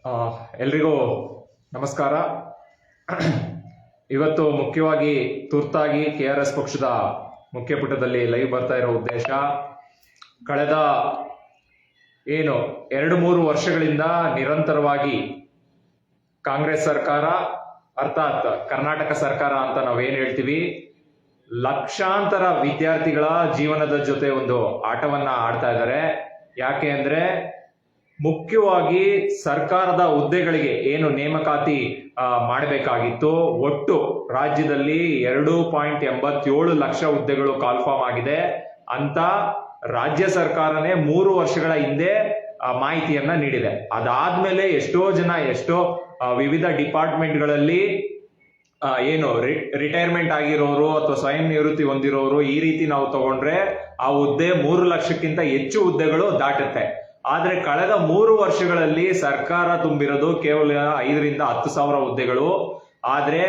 ಆ, ಎಲ್ರಿಗೂ ನಮಸ್ಕಾರ. ಇವತ್ತು ಮುಖ್ಯವಾಗಿ ತುರ್ತಾಗಿ KRS ಪಕ್ಷದ ಮುಖ್ಯಪುಟದಲ್ಲಿ ಲೈವ್ ಬರ್ತಾ ಇರೋ ಉದ್ದೇಶ, ಕಳೆದ 2-3 ವರ್ಷಗಳಿಂದ ನಿರಂತರವಾಗಿ ಕಾಂಗ್ರೆಸ್ ಸರ್ಕಾರ ಅರ್ಥಾತ್ ಕರ್ನಾಟಕ ಸರ್ಕಾರ ಅಂತ ನಾವೇನ್ ಹೇಳ್ತೀವಿ, ಲಕ್ಷಾಂತರ ವಿದ್ಯಾರ್ಥಿಗಳ ಜೀವನದ ಜೊತೆ ಒಂದು ಆಟವನ್ನ ಆಡ್ತಾ ಇದ್ದಾರೆ. ಯಾಕೆ ಅಂದ್ರೆ ಮುಖ್ಯವಾಗಿ ಸರ್ಕಾರದ ಹುದ್ದೆಗಳಿಗೆ ಏನು ನೇಮಕಾತಿ ಮಾಡಬೇಕಾಗಿತ್ತು, ಒಟ್ಟು ರಾಜ್ಯದಲ್ಲಿ 2.87 ಲಕ್ಷ ಹುದ್ದೆಗಳು ಕಾಲ್ಫಾರ್ಮ್ ಆಗಿದೆ ಅಂತ ರಾಜ್ಯ ಸರ್ಕಾರನೇ 3 ವರ್ಷಗಳ ಹಿಂದೆ ಮಾಹಿತಿಯನ್ನ ನೀಡಿದೆ. ಅದಾದ್ಮೇಲೆ ಎಷ್ಟೋ ಜನ ವಿವಿಧ ಡಿಪಾರ್ಟ್ಮೆಂಟ್ಗಳಲ್ಲಿ ರಿಟೈರ್ಮೆಂಟ್ ಆಗಿರೋರು ಅಥವಾ ಸ್ವಯಂ ನಿವೃತ್ತಿ ಹೊಂದಿರೋರು, ಈ ರೀತಿ ನಾವು ತಗೊಂಡ್ರೆ ಆ ಹುದ್ದೆ 3 ಲಕ್ಷಕ್ಕಿಂತ ಹೆಚ್ಚು ಹುದ್ದೆಗಳು ದಾಟುತ್ತೆ. ಆದ್ರೆ ಕಳೆದ 3 ವರ್ಷಗಳಲ್ಲಿ ಸರ್ಕಾರ ತುಂಬಿರೋದು ಕೇವಲ 5,000-10 ಸಾವಿರ ಹುದ್ದೆಗಳು. ಆದ್ರೆ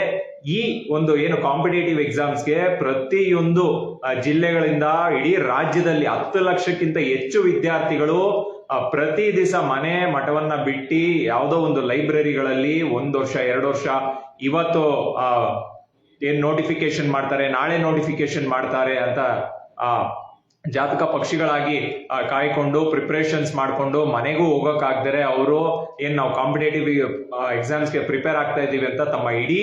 ಈ ಒಂದು ಕಾಂಪಿಟೇಟಿವ್ ಎಕ್ಸಾಮ್ಸ್ಗೆ ಪ್ರತಿಯೊಂದು ಜಿಲ್ಲೆಗಳಿಂದ ಇಡೀ ರಾಜ್ಯದಲ್ಲಿ 10 ಲಕ್ಷಕ್ಕಿಂತ ಹೆಚ್ಚು ವಿದ್ಯಾರ್ಥಿಗಳು ಪ್ರತಿ ದಿವಸ ಮನೆ ಮಠವನ್ನ ಬಿಟ್ಟು ಯಾವುದೋ ಒಂದು ಲೈಬ್ರರಿಗಳಲ್ಲಿ 1 ವರ್ಷ 2 ವರ್ಷ ಇವತ್ತು ನೋಟಿಫಿಕೇಶನ್ ಮಾಡ್ತಾರೆ, ನಾಳೆ ನೋಟಿಫಿಕೇಶನ್ ಮಾಡ್ತಾರೆ ಅಂತ ಜಾತಕ ಪಕ್ಷಿಗಳಾಗಿ ಕಾಯ್ಕೊಂಡು ಪ್ರಿಪರೇಷನ್ಸ್ ಮಾಡ್ಕೊಂಡು ಮನೆಗೂ ಹೋಗಕ್ಕಾಗ್ದರೆ ಅವರು ನಾವು ಕಾಂಪಿಟೇಟಿವ್ ಎಕ್ಸಾಮ್ಸ್ಗೆ ಪ್ರಿಪೇರ್ ಆಗ್ತಾ ಇದೀವಿ ಅಂತ ತಮ್ಮ ಇಡೀ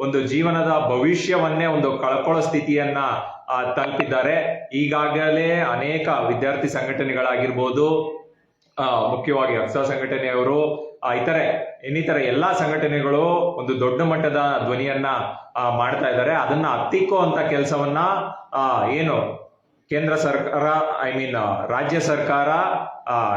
ಒಂದು ಜೀವನದ ಭವಿಷ್ಯವನ್ನೇ ಒಂದು ಕಳ್ಕೊಳ್ಳೋ ಸ್ಥಿತಿಯನ್ನ ತಲುಪಿದ್ದಾರೆ. ಈಗಾಗಲೇ ಅನೇಕ ವಿದ್ಯಾರ್ಥಿ ಸಂಘಟನೆಗಳಾಗಿರ್ಬೋದು, ಮುಖ್ಯವಾಗಿ ಅಕ್ಸಾ ಸಂಘಟನೆಯವರು, ಇನ್ನಿತರ ಎಲ್ಲಾ ಸಂಘಟನೆಗಳು ಒಂದು ದೊಡ್ಡ ಮಟ್ಟದ ಧ್ವನಿಯನ್ನ ಮಾಡ್ತಾ ಇದ್ದಾರೆ. ಅದನ್ನ ಹತ್ತಿಕ್ಕೋ ಅಂತ ಕೆಲಸವನ್ನ ಕೇಂದ್ರ ಸರ್ಕಾರ ರಾಜ್ಯ ಸರ್ಕಾರ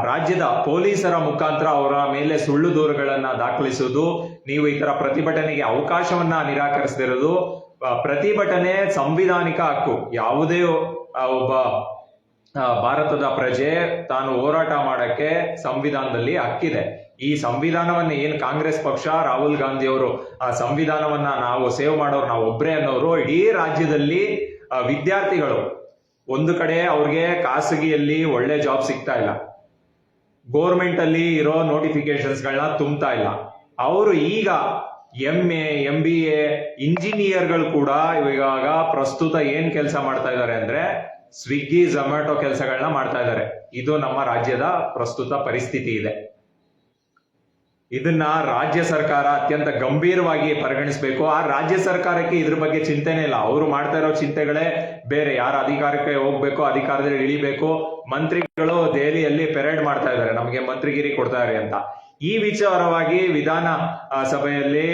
ರಾಜ್ಯದ ಪೊಲೀಸರ ಮುಖಾಂತರ ಅವರ ಮೇಲೆ ಸುಳ್ಳು ದೂರುಗಳನ್ನ ದಾಖಲಿಸುವುದು, ನೀವು ಈ ತರ ಪ್ರತಿಭಟನೆಗೆ ಅವಕಾಶವನ್ನ ನಿರಾಕರಿಸದಿರೋದು. ಪ್ರತಿಭಟನೆ ಸಂವಿಧಾನಿಕ ಹಕ್ಕು. ಯಾವುದೇ ಒಬ್ಬ ಭಾರತದ ಪ್ರಜೆ ತಾನು ಹೋರಾಟ ಮಾಡಕ್ಕೆ ಸಂವಿಧಾನದಲ್ಲಿ ಹಕ್ಕಿದೆ. ಈ ಸಂವಿಧಾನವನ್ನ ಕಾಂಗ್ರೆಸ್ ಪಕ್ಷ, ರಾಹುಲ್ ಗಾಂಧಿ ಅವರು ಸಂವಿಧಾನವನ್ನ ನಾವು ಸೇವ್ ಮಾಡೋರು ನಾವು ಒಬ್ರೇ ಅನ್ನೋರು, ಇಡೀ ರಾಜ್ಯದಲ್ಲಿ ವಿದ್ಯಾರ್ಥಿಗಳು ಒಂದು ಕಡೆ ಅವ್ರಿಗೆ ಖಾಸಗಿಯಲ್ಲಿ ಒಳ್ಳೆ ಜಾಬ್ ಸಿಗ್ತಾ ಇಲ್ಲ, ಗೋರ್ಮೆಂಟ್ ಅಲ್ಲಿ ಇರೋ ನೋಟಿಫಿಕೇಶನ್ಸ್ ಗಳನ್ನ ತುಂಬ್ತಾ ಇಲ್ಲ. ಅವರು ಈಗ MA MBA ಇಂಜಿನಿಯರ್ಗಳು ಕೂಡ ಇವಾಗ ಪ್ರಸ್ತುತ ಏನ್ ಕೆಲಸ ಮಾಡ್ತಾ ಇದ್ದಾರೆ ಅಂದ್ರೆ ಸ್ವಿಗ್ಗಿ ಝೊಮ್ಯಾಟೊ ಕೆಲಸಗಳನ್ನ ಮಾಡ್ತಾ ಇದ್ದಾರೆ. ಇದು ನಮ್ಮ ರಾಜ್ಯದ ಪ್ರಸ್ತುತ ಪರಿಸ್ಥಿತಿ ಇದೆ. ಇದನ್ನ ರಾಜ್ಯ ಸರ್ಕಾರ ಅತ್ಯಂತ ಗಂಭೀರವಾಗಿ ಪರಿಗಣಿಸಬೇಕು. ಆ ರಾಜ್ಯ ಸರ್ಕಾರಕ್ಕೆ ಇದ್ರ ಬಗ್ಗೆ ಚಿಂತೆನೇ ಇಲ್ಲ. ಅವರು ಮಾಡ್ತಾ ಇರೋ ಚಿಂತೆಗಳೇ ಬೇರೆ. ಯಾರು ಅಧಿಕಾರಕ್ಕೆ ಹೋಗ್ಬೇಕು, ಅಧಿಕಾರದಲ್ಲಿ ಇಳಿಬೇಕು, ಮಂತ್ರಿಗಳು ದೆಹಲಿಯಲ್ಲಿ ಪೆರೇಡ್ ಮಾಡ್ತಾ ಇದ್ದಾರೆ, ನಮಗೆ ಮಂತ್ರಿಗಿರಿ ಕೊಡ್ತಾರೆ ಅಂತ. ಈ ವಿಚಾರವಾಗಿ ವಿಧಾನ ಸಭೆಯಲ್ಲಿ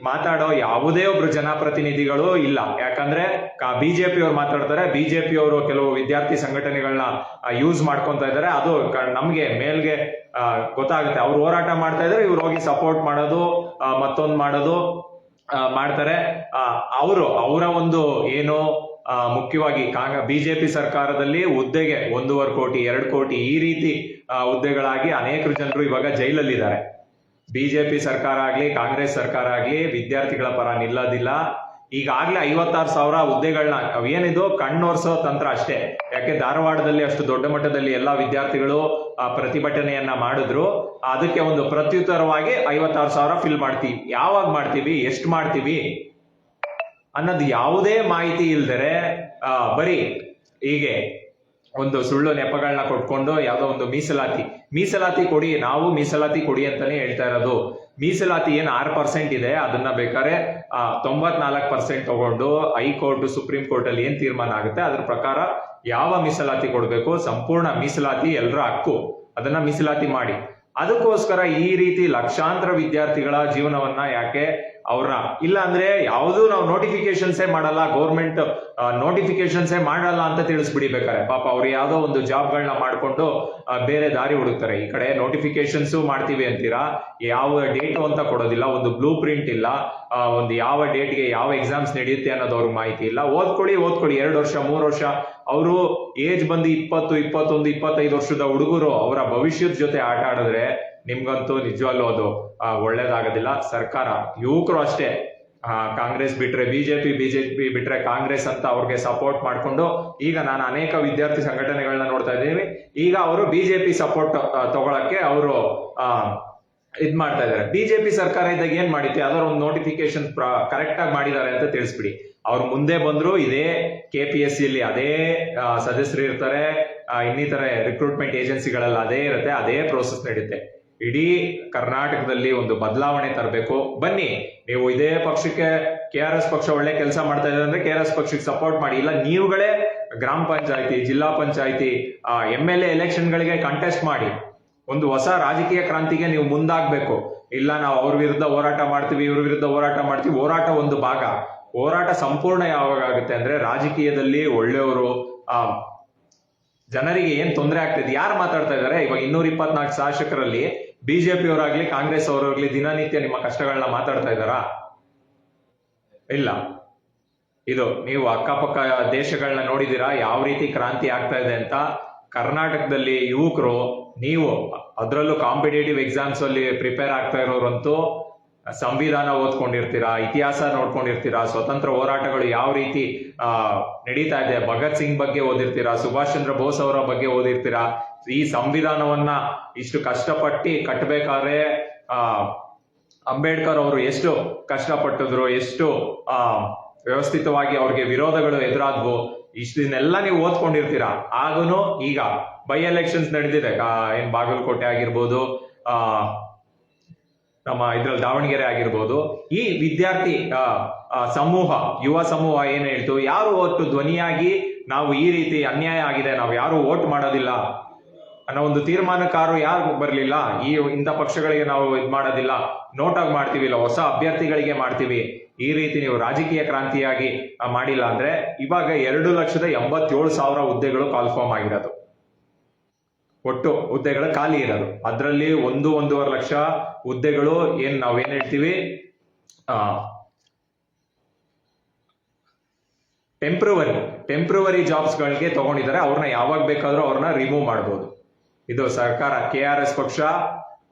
ಮಾತಾಡೋ ಯಾವುದೇ ಒಬ್ರು ಜನಪ್ರತಿನಿಧಿಗಳು ಇಲ್ಲ. ಯಾಕಂದ್ರೆ ಬಿಜೆಪಿ ಅವ್ರು ಮಾತಾಡ್ತಾರೆ, ಬಿಜೆಪಿ ಅವರು ಕೆಲವು ವಿದ್ಯಾರ್ಥಿ ಸಂಘಟನೆಗಳನ್ನ ಯೂಸ್ ಮಾಡ್ಕೊಂತ ಇದ್ದಾರೆ. ಅದು ನಮ್ಗೆ ಮೇಲ್ಗೆ ಗೊತ್ತಾಗುತ್ತೆ. ಅವ್ರು ಹೋರಾಟ ಮಾಡ್ತಾ ಇದ್ದಾರೆ, ಇವ್ರು ಹೋಗಿ ಸಪೋರ್ಟ್ ಮಾಡೋದು, ಮತ್ತೊಂದು ಮಾಡೋದು ಮಾಡ್ತಾರೆ. ಅವರ ಒಂದು ಮುಖ್ಯವಾಗಿ ಬಿಜೆಪಿ ಸರ್ಕಾರದಲ್ಲಿ ಹುದ್ದೆಗೆ 1.5 ಕೋಟಿ 2 ಕೋಟಿ ಈ ರೀತಿ ಹುದ್ದೆಗಳಾಗಿ ಅನೇಕ ಜನರು ಇವಾಗ ಜೈಲಲ್ಲಿದ್ದಾರೆ. ಬಿಜೆಪಿ ಸರ್ಕಾರ ಆಗ್ಲಿ ಕಾಂಗ್ರೆಸ್ ಸರ್ಕಾರ ಆಗ್ಲಿ ವಿದ್ಯಾರ್ಥಿಗಳ ಪರ ನಿಲ್ಲೋದಿಲ್ಲ. ಈಗಾಗ್ಲೇ 56,000 ಹುದ್ದೆಗಳನ್ನ ಏನಿದು ಕಣ್ಣೋರ್ಸೋ ತಂತ್ರ ಅಷ್ಟೇ. ಯಾಕೆ ಧಾರವಾಡದಲ್ಲಿ ಅಷ್ಟು ದೊಡ್ಡ ಮಟ್ಟದಲ್ಲಿ ಎಲ್ಲಾ ವಿದ್ಯಾರ್ಥಿಗಳು ಪ್ರತಿಭಟನೆಯನ್ನ ಮಾಡಿದ್ರು, ಅದಕ್ಕೆ ಒಂದು ಪ್ರತ್ಯುತ್ತರವಾಗಿ 56,000 ಫಿಲ್ ಮಾಡ್ತೀವಿ. ಯಾವಾಗ ಮಾಡ್ತೀವಿ, ಎಷ್ಟು ಮಾಡ್ತೀವಿ ಅನ್ನೋದು ಯಾವುದೇ ಮಾಹಿತಿ ಇಲ್ದರೆ ಬರೀ ಹೀಗೆ ಒಂದು ಸುಳ್ಳು ನೆಪಗಳನ್ನ ಕೊಟ್ಕೊಂಡು ಯಾವುದೋ ಒಂದು ಮೀಸಲಾತಿ ಕೊಡಿ, ನಾವು ಮೀಸಲಾತಿ ಕೊಡಿ ಅಂತಾನೆ ಹೇಳ್ತಾ ಇರೋದು. ಮೀಸಲಾತಿ 6% ಇದೆ, ಅದನ್ನ ಬೇಕಾದ್ರೆ 94% ತಗೊಂಡು ಹೈಕೋರ್ಟ್ ಸುಪ್ರೀಂ ಕೋರ್ಟ್ ಅಲ್ಲಿ ಏನ್ ತೀರ್ಮಾನ ಆಗುತ್ತೆ ಅದ್ರ ಪ್ರಕಾರ ಯಾವ ಮೀಸಲಾತಿ ಕೊಡ್ಬೇಕು, ಸಂಪೂರ್ಣ ಮೀಸಲಾತಿ ಎಲ್ಲರ ಹಕ್ಕು, ಅದನ್ನ ಮೀಸಲಾತಿ ಮಾಡಿ. ಅದಕ್ಕೋಸ್ಕರ ಈ ರೀತಿ ಲಕ್ಷಾಂತರ ವಿದ್ಯಾರ್ಥಿಗಳ ಜೀವನವನ್ನ ಯಾಕೆ ಅವ್ರನ್ನ ಇಲ್ಲ ಅಂದ್ರೆ ಯಾವುದು ನಾವು ನೋಟಿಫಿಕೇಶನ್ಸೇ ಮಾಡಲ್ಲ, ಗೌರ್ಮೆಂಟ್ ನೋಟಿಫಿಕೇಶನ್ಸೇ ಮಾಡಲ್ಲ ಅಂತ ತಿಳಿಸ್ಬಿಡಿಬೇಕಾರೆ ಪಾಪ ಅವ್ರು ಯಾವ್ದೋ ಒಂದು ಜಾಬ್ಗಳನ್ನ ಮಾಡ್ಕೊಂಡು ಬೇರೆ ದಾರಿ ಹುಡುಕ್ತಾರೆ. ಈ ಕಡೆ ನೋಟಿಫಿಕೇಶನ್ಸ್ ಮಾಡ್ತೀವಿ ಅಂತೀರಾ, ಯಾವ ಡೇಟ್ ಅಂತ ಕೊಡೋದಿಲ್ಲ, ಒಂದು ಬ್ಲೂ ಪ್ರಿಂಟ್ ಇಲ್ಲ, ಒಂದು ಯಾವ ಡೇಟ್ಗೆ ಯಾವ ಎಕ್ಸಾಮ್ಸ್ ನಡೆಯುತ್ತೆ ಅನ್ನೋದು ಅವ್ರಿಗೆ ಮಾಹಿತಿ ಇಲ್ಲ. ಓದ್ಕೊಳ್ಳಿ 2 ವರ್ಷ 3 ವರ್ಷ ಅವರು ಏಜ್ ಬಂದು 20, 21, 25 ವರ್ಷದ ಹುಡುಗರು ಅವರ ಭವಿಷ್ಯದ ಜೊತೆ ಆಟ ಆಡಿದ್ರೆ ನಿಮ್ಗಂತೂ ನಿಜವಲ್ಲೂ ಅದು ಒಳ್ಳೇದಾಗೋದಿಲ್ಲ. ಸರ್ಕಾರ ಯುವಕರು ಅಷ್ಟೇ, ಕಾಂಗ್ರೆಸ್ ಬಿಟ್ರೆ ಬಿಜೆಪಿ ಬಿಟ್ರೆ ಕಾಂಗ್ರೆಸ್ ಅಂತ ಅವ್ರಿಗೆ ಸಪೋರ್ಟ್ ಮಾಡ್ಕೊಂಡು ಈಗ ನಾನು ಅನೇಕ ವಿದ್ಯಾರ್ಥಿ ಸಂಘಟನೆಗಳನ್ನ ನೋಡ್ತಾ ಇದ್ದೀನಿ. ಈಗ ಅವರು ಬಿಜೆಪಿ ಸಪೋರ್ಟ್ ತಗೊಳಕ್ಕೆ ಅವರು ಇದ್ ಮಾಡ್ತಾ ಇದಾರೆ. ಬಿಜೆಪಿ ಸರ್ಕಾರ ಇದ್ದಾಗ ಏನ್ ಮಾಡಿತ್ತು, ಯಾವ್ದಾದ್ರು ಒಂದು ನೋಟಿಫಿಕೇಶನ್ ಕರೆಕ್ಟ್ ಆಗಿ ಮಾಡಿದ್ದಾರೆ ಅಂತ ತಿಳಿಸ್ಬಿಡಿ. ಅವ್ರು ಮುಂದೆ ಬಂದ್ರು ಇದೇ KPSC ಅಲ್ಲಿ ಅದೇ ಸದಸ್ಯರು ಇರ್ತಾರೆ, ಇನ್ನಿತರ ರಿಕ್ರೂಟ್ಮೆಂಟ್ ಏಜೆನ್ಸಿಗಳೆಲ್ಲ ಅದೇ ಇರುತ್ತೆ, ಅದೇ ಪ್ರೋಸೆಸ್ ನಡೆಯುತ್ತೆ. ಇಡೀ ಕರ್ನಾಟಕದಲ್ಲಿ ಒಂದು ಬದಲಾವಣೆ ತರಬೇಕು. ಬನ್ನಿ, ನೀವು ಇದೇ ಪಕ್ಷಕ್ಕೆ KRS ಪಕ್ಷ ಒಳ್ಳೆ ಕೆಲಸ ಮಾಡ್ತಾ ಇದ್ದಾರೆ ಅಂದ್ರೆ KRS ಪಕ್ಷಕ್ಕೆ ಸಪೋರ್ಟ್ ಮಾಡಿ. ಇಲ್ಲ ನೀವುಗಳೇ ಗ್ರಾಮ ಪಂಚಾಯತಿ, ಜಿಲ್ಲಾ ಪಂಚಾಯತಿ, MLA ಎಲೆಕ್ಷನ್ ಗಳಿಗೆ ಕಂಟೆಸ್ಟ್ ಮಾಡಿ. ಒಂದು ಹೊಸ ರಾಜಕೀಯ ಕ್ರಾಂತಿಗೆ ನೀವು ಮುಂದಾಗ್ಬೇಕು. ಇಲ್ಲ ನಾವು ಅವ್ರ ವಿರುದ್ಧ ಹೋರಾಟ ಮಾಡ್ತೀವಿ, ಇವ್ರ ವಿರುದ್ಧ ಹೋರಾಟ ಮಾಡ್ತೀವಿ. ಹೋರಾಟ ಒಂದು ಭಾಗ, ಹೋರಾಟ ಸಂಪೂರ್ಣ ಯಾವಾಗ ಆಗುತ್ತೆ ಅಂದ್ರೆ ರಾಜಕೀಯದಲ್ಲಿ ಒಳ್ಳೆಯವರು ಜನರಿಗೆ ಏನ್ ತೊಂದರೆ ಆಗ್ತಿದೆ, ಯಾರು ಮಾತಾಡ್ತಾ ಇದಾರೆ. ಇವಾಗ 224 ಶಾಸಕರಲ್ಲಿ ಬಿಜೆಪಿ ಅವರಾಗ್ಲಿ ಕಾಂಗ್ರೆಸ್ ಅವರಾಗ್ಲಿ ದಿನನಿತ್ಯ ನಿಮ್ಮ ಕಷ್ಟಗಳನ್ನ ಮಾತಾಡ್ತಾ ಇದ್ದಾರಾ? ಇಲ್ಲ. ಇದು ನೀವು ಅಕ್ಕಪಕ್ಕ ದೇಶಗಳನ್ನ ನೋಡಿದೀರಾ ಯಾವ ರೀತಿ ಕ್ರಾಂತಿ ಆಗ್ತಾ ಇದೆ ಅಂತ. ಕರ್ನಾಟಕದಲ್ಲಿ ಯುವಕರು, ನೀವು ಅದರಲ್ಲೂ ಕಾಂಪಿಟೇಟಿವ್ ಎಕ್ಸಾಮ್ಸ್ ಅಲ್ಲಿ ಪ್ರಿಪೇರ್ ಆಗ್ತಾ ಇರೋರಂತೂ ಸಂವಿಧಾನ ಓದ್ಕೊಂಡಿರ್ತೀರಾ, ಇತಿಹಾಸ ನೋಡ್ಕೊಂಡಿರ್ತೀರಾ, ಸ್ವತಂತ್ರ ಹೋರಾಟಗಳು ಯಾವ ರೀತಿ ನಡೀತಾ ಇದೆ, ಭಗತ್ ಸಿಂಗ್ ಬಗ್ಗೆ ಓದಿರ್ತೀರಾ, ಸುಭಾಷ್ ಚಂದ್ರ ಬೋಸ್ ಅವರ ಬಗ್ಗೆ ಓದಿರ್ತೀರಾ. ಈ ಸಂವಿಧಾನವನ್ನ ಇಷ್ಟು ಕಷ್ಟಪಟ್ಟು ಕಟ್ಟಬೇಕಾದ್ರೆ ಅಂಬೇಡ್ಕರ್ ಅವರು ಎಷ್ಟು ಕಷ್ಟಪಟ್ಟಿದ್ರು, ಎಷ್ಟು ವ್ಯವಸ್ಥಿತವಾಗಿ ಅವ್ರಿಗೆ ವಿರೋಧಗಳು ಎದುರಾದ್ವು, ಇಷ್ಟನ್ನೆಲ್ಲ ನೀವು ಓದ್ಕೊಂಡಿರ್ತೀರಾ. ಆಗೂನು ಈಗ ಬೈ ಎಲೆಕ್ಷನ್ಸ್ ನಡೆದಿದೆ, ಏನ್ ಬಾಗಲಕೋಟೆ ಆಗಿರ್ಬೋದು, ನಮ್ಮ ಇದ್ರಲ್ಲಿ ದಾವಣಗೆರೆ ಆಗಿರ್ಬೋದು. ಈ ವಿದ್ಯಾರ್ಥಿ ಸಮೂಹ, ಯುವ ಸಮೂಹ ಏನ್ ಹೇಳ್ತು, ಯಾರು ಒಟ್ಟು ಧ್ವನಿಯಾಗಿ ನಾವು ಈ ರೀತಿ ಅನ್ಯಾಯ ಆಗಿದೆ, ನಾವು ಯಾರು ವೋಟ್ ಮಾಡೋದಿಲ್ಲ ಅನ್ನೋ ಒಂದು ತೀರ್ಮಾನಕಾರರು ಯಾರು ಬರ್ಲಿಲ್ಲ. ಇಂಥ ಪಕ್ಷಗಳಿಗೆ ನಾವು ಇದ್ ಮಾಡೋದಿಲ್ಲ, ನೋಟಾಗಿ ಮಾಡ್ತೀವಿ, ಇಲ್ಲ ಹೊಸ ಅಭ್ಯರ್ಥಿಗಳಿಗೆ ಮಾಡ್ತೀವಿ. ಈ ರೀತಿ ನೀವು ರಾಜಕೀಯ ಕ್ರಾಂತಿಯಾಗಿ ಮಾಡಿಲ್ಲ ಅಂದ್ರೆ ಇವಾಗ 2,87,000 ಹುದ್ದೆಗಳು ಕಾಲ್ಫಾರ್ಮ್ ಆಗಿರೋದು, ಒಟ್ಟು ಹುದ್ದೆಗಳು ಖಾಲಿ ಇರೋದು. ಅದರಲ್ಲಿ 1-1.5 ಲಕ್ಷ ಹುದ್ದೆಗಳು ನಾವೇನ್ ಹೇಳ್ತೀವಿ ಟೆಂಪ್ರವರಿ ಜಾಬ್ಸ್ ಗಳಿಗೆ ತಗೊಂಡಿದ್ದಾರೆ. ಅವ್ರನ್ನ ಯಾವಾಗ ಬೇಕಾದ್ರೂ ಅವ್ರನ್ನ ರಿಮೂವ್ ಮಾಡಬಹುದು. ಇದು ಸರ್ಕಾರ, KRS ಪಕ್ಷ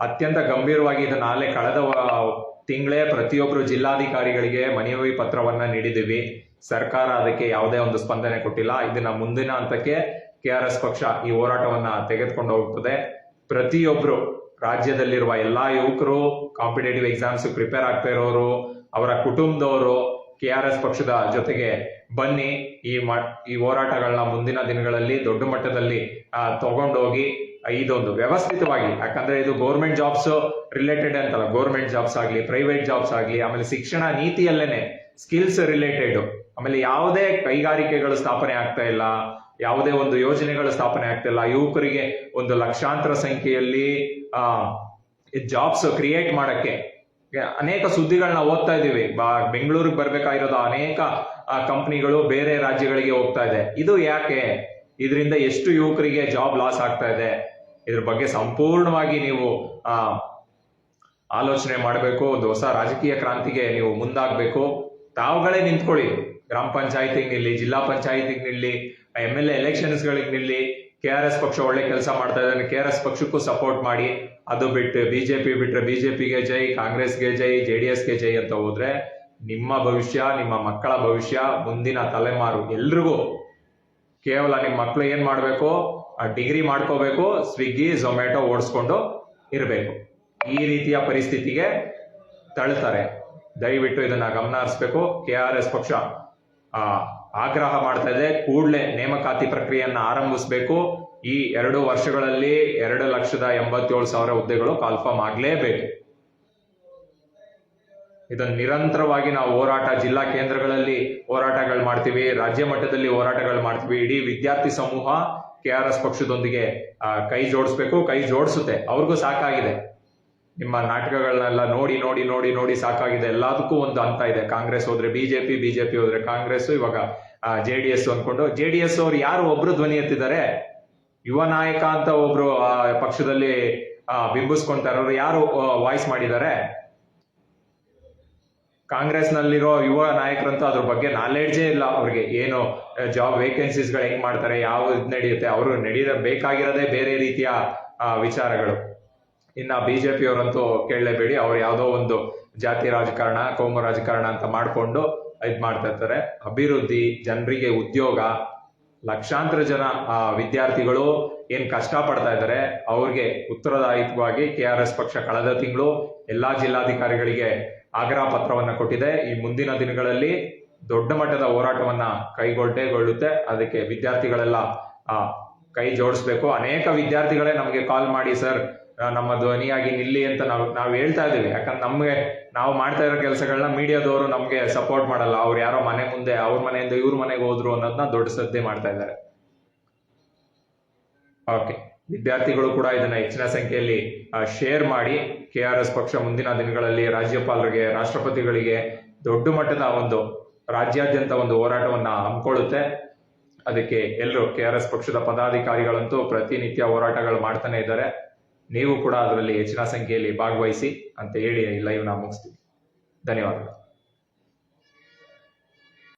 ಅತ್ಯಂತ ಗಂಭೀರವಾಗಿ ಇದನ್ನ ಕಳೆದ ತಿಂಗಳೇ ಪ್ರತಿಯೊಬ್ಬರು ಜಿಲ್ಲಾಧಿಕಾರಿಗಳಿಗೆ ಮನವಿ ಪತ್ರವನ್ನ ನೀಡಿದ್ದೀವಿ. ಸರ್ಕಾರ ಅದಕ್ಕೆ ಯಾವುದೇ ಒಂದು ಸ್ಪಂದನೆ ಕೊಟ್ಟಿಲ್ಲ. ಇದನ್ನ ಮುಂದಿನ ಹಂತಕ್ಕೆ KRS ಪಕ್ಷ ಈ ಹೋರಾಟವನ್ನ ತೆಗೆದುಕೊಂಡು ಹೋಗ್ತದೆ. ಪ್ರತಿಯೊಬ್ರು ರಾಜ್ಯದಲ್ಲಿರುವ ಎಲ್ಲಾ ಯುವಕರು, ಕಾಂಪಿಟೇಟಿವ್ ಎಕ್ಸಾಮ್ಸ್ ಪ್ರಿಪೇರ್ ಆಗ್ತಾ ಇರೋರು, ಅವರ ಕುಟುಂಬದವರು KRS ಪಕ್ಷದ ಜೊತೆಗೆ ಬನ್ನಿ. ಈ ಹೋರಾಟಗಳನ್ನ ಮುಂದಿನ ದಿನಗಳಲ್ಲಿ ದೊಡ್ಡ ಮಟ್ಟದಲ್ಲಿ ತಗೊಂಡೋಗಿ ಇದೊಂದು ವ್ಯವಸ್ಥಿತವಾಗಿ, ಯಾಕಂದ್ರೆ ಇದು ಗೌರ್ಮೆಂಟ್ ಜಾಬ್ಸ್ ರಿಲೇಟೆಡ್ ಅಂತಲ್ಲ, ಗೌರ್ಮೆಂಟ್ ಜಾಬ್ಸ್ ಆಗ್ಲಿ, ಪ್ರೈವೇಟ್ ಜಾಬ್ಸ್ ಆಗ್ಲಿ, ಆಮೇಲೆ ಶಿಕ್ಷಣ ನೀತಿಯಲ್ಲೇನೆ ಸ್ಕಿಲ್ಸ್ ರಿಲೇಟೆಡ್, ಆಮೇಲೆ ಯಾವುದೇ ಕೈಗಾರಿಕೆಗಳು ಸ್ಥಾಪನೆ ಆಗ್ತಾ ಇಲ್ಲ, ಯಾವುದೇ ಒಂದು ಯೋಜನೆಗಳು ಸ್ಥಾಪನೆ ಆಗ್ತಿಲ್ಲ. ಯುವಕರಿಗೆ ಒಂದು ಲಕ್ಷಾಂತರ ಸಂಖ್ಯೆಯಲ್ಲಿ ಜಾಬ್ಸ್ ಕ್ರಿಯೇಟ್ ಮಾಡಕ್ಕೆ ಅನೇಕ ಸುದ್ದಿಗಳನ್ನ ಓದ್ತಾ ಇದೀವಿ. ಬೆಂಗಳೂರಿಗೆ ಬರ್ಬೇಕಾಗಿರೋದು ಅನೇಕ ಕಂಪನಿಗಳು ಬೇರೆ ರಾಜ್ಯಗಳಿಗೆ ಹೋಗ್ತಾ ಇದೆ. ಇದು ಯಾಕೆ? ಇದರಿಂದ ಎಷ್ಟು ಯುವಕರಿಗೆ ಜಾಬ್ ಲಾಸ್ ಆಗ್ತಾ ಇದೆ? ಇದ್ರ ಬಗ್ಗೆ ಸಂಪೂರ್ಣವಾಗಿ ನೀವು ಆಲೋಚನೆ ಮಾಡಬೇಕು. ಒಂದು ಹೊಸ ರಾಜಕೀಯ ಕ್ರಾಂತಿಗೆ ನೀವು ಮುಂದಾಗಬೇಕು. ತಾವುಗಳೇ ನಿಂತ್ಕೊಳ್ಳಿ, ಗ್ರಾಮ ಪಂಚಾಯತಿಗೆ ನಿಲ್ಲಿ, ಜಿಲ್ಲಾ ಪಂಚಾಯತಿಗೆ ನಿಲ್ಲಿ, MLA ಎಲೆಕ್ಷನ್ಸ್ ಗಳಿಗೆ ನಿಲ್ಲಿ. KRS ಪಕ್ಷ ಒಳ್ಳೆ ಕೆಲಸ ಮಾಡ್ತಾ ಇದ್ದಾರೆ, KRS ಪಕ್ಷಕ್ಕೂ ಸಪೋರ್ಟ್ ಮಾಡಿ. ಅದು ಬಿಟ್ಟು ಬಿಜೆಪಿ ಬಿಟ್ರೆ ಬಿಜೆಪಿಗೆ ಜೈ, ಕಾಂಗ್ರೆಸ್ಗೆ ಜೈ, JDSಗೆ ಜೈ ಅಂತ ಹೋದ್ರೆ ನಿಮ್ಮ ಭವಿಷ್ಯ, ನಿಮ್ಮ ಮಕ್ಕಳ ಭವಿಷ್ಯ, ಮುಂದಿನ ತಲೆಮಾರು ಎಲ್ರಿಗೂ ಕೇವಲ ನಿಮ್ಮ ಮಕ್ಕಳು ಏನ್ ಮಾಡ್ಬೇಕು, ಡಿಗ್ರಿ ಮಾಡ್ಕೋಬೇಕು, ಸ್ವಿಗ್ಗಿ ಝೊಮ್ಯಾಟೊ ಓಡಿಸ್ಕೊಂಡು ಇರಬೇಕು. ಈ ರೀತಿಯ ಪರಿಸ್ಥಿತಿಗೆ ತಳ್ತಾರೆ. ದಯವಿಟ್ಟು ಇದನ್ನ ಗಮನ ಹರಿಸಬೇಕು. KRS ಪಕ್ಷ ಆಗ್ರಹ ಮಾಡ್ತಾ ಇದೆ, ಕೂಡಲೇ ನೇಮಕಾತಿ ಪ್ರಕ್ರಿಯೆಯನ್ನ ಆರಂಭಿಸಬೇಕು. ಈ 2 ವರ್ಷಗಳಲ್ಲಿ 2,87,000 ಹುದ್ದೆಗಳು ಕಾಲ್ಫಾರ್ಮ್ ಆಗ್ಲೇಬೇಕು. ಇದನ್ನು ನಿರಂತರವಾಗಿ ನಾವು ಹೋರಾಟ, ಜಿಲ್ಲಾ ಕೇಂದ್ರಗಳಲ್ಲಿ ಹೋರಾಟಗಳು ಮಾಡ್ತೀವಿ, ರಾಜ್ಯ ಮಟ್ಟದಲ್ಲಿ ಹೋರಾಟಗಳು ಮಾಡ್ತೀವಿ. ಇಡೀ ವಿದ್ಯಾರ್ಥಿ ಸಮೂಹ KRS ಪಕ್ಷದೊಂದಿಗೆ ಕೈ ಜೋಡಿಸ್ಬೇಕು, ಕೈ ಜೋಡಿಸುತ್ತೆ. ಅವ್ರಿಗೂ ಸಾಕಾಗಿದೆ, ನಿಮ್ಮ ನಾಟಕಗಳನ್ನೆಲ್ಲ ನೋಡಿ ನೋಡಿ ನೋಡಿ ನೋಡಿ ಸಾಕಾಗಿದೆ. ಎಲ್ಲದಕ್ಕೂ ಒಂದು ಹಂತ ಇದೆ. ಕಾಂಗ್ರೆಸ್ ಹೋದ್ರೆ ಬಿಜೆಪಿ, ಬಿಜೆಪಿ ಹೋದ್ರೆ ಕಾಂಗ್ರೆಸ್, ಇವಾಗ JDS ಅನ್ಕೊಂಡು. JDS ಅವ್ರು ಯಾರು ಒಬ್ರು ಧ್ವನಿ ಎತ್ತಿದ್ದಾರೆ? ಯುವ ನಾಯಕ ಅಂತ ಒಬ್ರು ಪಕ್ಷದಲ್ಲಿ ಬಿಂಬಿಸ್ಕೊಂತಾ ಇರೋರು ಯಾರು ವಾಯ್ಸ್ ಮಾಡಿದ್ದಾರೆ? ಕಾಂಗ್ರೆಸ್ ನಲ್ಲಿರೋ ಯುವ ನಾಯಕರಂತೂ ಅದ್ರ ಬಗ್ಗೆ ನಾಲೆಡ್ಜೇ ಇಲ್ಲ. ಅವ್ರಿಗೆ ಏನು ಜಾಬ್ ವೇಕೆನ್ಸೀಸ್ ಗಳು ಹೆಂಗ್ ಮಾಡ್ತಾರೆ, ಯಾವ ನಡೆಯುತ್ತೆ, ಅವರು ಬೇಕಾಗಿರೋದೇ ಬೇರೆ ರೀತಿಯ ವಿಚಾರಗಳು. ಇನ್ನ ಬಿಜೆಪಿ ಅವರಂತೂ ಕೇಳಲೇಬೇಡಿ, ಅವ್ರು ಯಾವುದೋ ಒಂದು ಜಾತಿ ರಾಜಕಾರಣ, ಕೋಮು ರಾಜಕಾರಣ ಅಂತ ಮಾಡ್ಕೊಂಡು ಇದ್ ಮಾಡ್ತಾ ಇರ್ತಾರೆ. ಅಭಿವೃದ್ಧಿ, ಜನರಿಗೆ ಉದ್ಯೋಗ, ಲಕ್ಷಾಂತರ ಜನ ವಿದ್ಯಾರ್ಥಿಗಳು ಏನ್ ಕಷ್ಟ ಪಡ್ತಾ ಇದ್ದಾರೆ ಅವ್ರಿಗೆ ಉತ್ತರದಾಯಿತ್ವವಾಗಿ KRS ಪಕ್ಷ ಕಳೆದ ತಿಂಗಳು ಎಲ್ಲಾ ಜಿಲ್ಲಾಧಿಕಾರಿಗಳಿಗೆ ಆಗ್ರಹ ಪತ್ರವನ್ನ ಕೊಟ್ಟಿದೆ. ಈ ಮುಂದಿನ ದಿನಗಳಲ್ಲಿ ದೊಡ್ಡ ಮಟ್ಟದ ಹೋರಾಟವನ್ನ ಕೈಗೊಳ್ಳುತ್ತೆ. ಅದಕ್ಕೆ ವಿದ್ಯಾರ್ಥಿಗಳೆಲ್ಲ ಕೈ ಜೋಡಿಸ್ಬೇಕು. ಅನೇಕ ವಿದ್ಯಾರ್ಥಿಗಳೇ ನಮಗೆ ಕಾಲ್ ಮಾಡಿ, ಸರ್ ನಮ್ಮ ಧ್ವನಿಯಾಗಿ ನಿಲ್ಲಿ ಅಂತ ನಾವು ಹೇಳ್ತಾ ಇದೀವಿ. ಯಾಕಂದ್ರೆ ನಾವು ಮಾಡ್ತಾ ಇರೋ ಕೆಲಸಗಳನ್ನ ಮೀಡಿಯಾದವರು ನಮ್ಗೆ ಸಪೋರ್ಟ್ ಮಾಡಲ್ಲ. ಅವ್ರು ಯಾರೋ ಮನೆ ಮುಂದೆ ಅವ್ರ ಮನೆಯಿಂದ ಇವ್ರ ಮನೆಗೆ ಹೋದ್ರು ಅನ್ನೋದನ್ನ ದೊಡ್ಡ ಸದ್ದೆ ಮಾಡ್ತಾ ಇದ್ದಾರೆ. ಓಕೆ, ವಿದ್ಯಾರ್ಥಿಗಳು ಕೂಡ ಇದನ್ನ ಹೆಚ್ಚಿನ ಸಂಖ್ಯೆಯಲ್ಲಿ ಶೇರ್ ಮಾಡಿ. KRS ಪಕ್ಷ ಮುಂದಿನ ದಿನಗಳಲ್ಲಿ ರಾಜ್ಯಪಾಲರಿಗೆ, ರಾಷ್ಟ್ರಪತಿಗಳಿಗೆ ದೊಡ್ಡ ಮಟ್ಟದ ಒಂದು ರಾಜ್ಯಾದ್ಯಂತ ಒಂದು ಹೋರಾಟವನ್ನ ಹಮ್ಮಿಕೊಳ್ಳುತ್ತೆ. ಅದಕ್ಕೆ ಎಲ್ಲರೂ KRS ಪಕ್ಷದ ಪದಾಧಿಕಾರಿಗಳಂತೂ ಪ್ರತಿನಿತ್ಯ ಹೋರಾಟಗಳು ಮಾಡ್ತಾನೆ ಇದ್ದಾರೆ. ನೀವು ಕೂಡ ಅದರಲ್ಲಿ ಹೆಚ್ಚಿನ ಸಂಖ್ಯೆಯಲ್ಲಿ ಭಾಗವಹಿಸಿ ಅಂತ ಹೇಳಿ ಲೈವ್ ನ ಮುಗಿಸ್ತೀವಿ. ಧನ್ಯವಾದಗಳು.